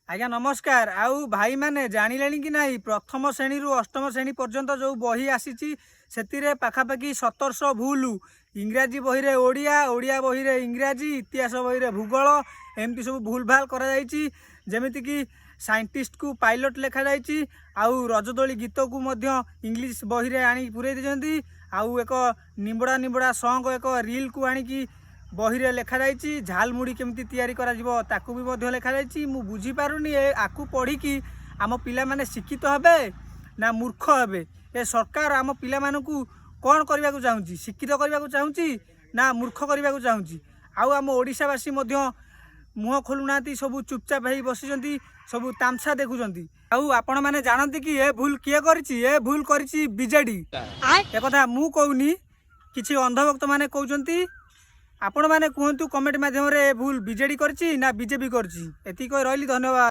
आज्ञा नमस्कार। आउ भाई माने जानिले कि नहीं प्रथम श्रेणी रु अष्टम श्रेणी पर्यंत जो बही आसी पाखापाखि 1700 भूल इंग्राजी बही रे ओडिया, ओडिया बही रे इंग्राजी, इतिहास बही रे भूगोल एमती सब भूल भाल जमिति कि साइंटिस्ट को पायलट लिखा जाइए। आउ रजदोली गीत को मध्य इंग्लिश बही रे आनी पुरे दिजंती। आउ एक निंबड़ा निंबड़ा सॉन्ग एक रील को आनी बही रे लिखा जाइए। झालमुड़ी केमती तैयारी करा जिवो ताकू भी मध्य लिखा जाइए। मु बुझी पारुनी आकु पढ़ी कि आम पिला माने शिक्षित हेबे ना मूर्ख हेबे। ए सरकार आम पिला मानकू कौन करने को चाहूँगी, शिक्षित करने को चाहूँगी ना मूर्ख करने को चाहूँगी। आउ आम ओडिशावासी मध्य मुह खोलुना सब चुपचाप हो बसी सब तामसा देखुंट। आउ आपण मैंने जानती कि ए भूल किए ए भूल करी बीजेडी। एक कथा मु कहूनी किछि अंधभक्त माने कहउचंती। आपण मैंने कहतु कमेंट माध्यम रे भूल बीजेडी करछि ना बीजेपी करछि। एति कहि रहली। धन्यवाद।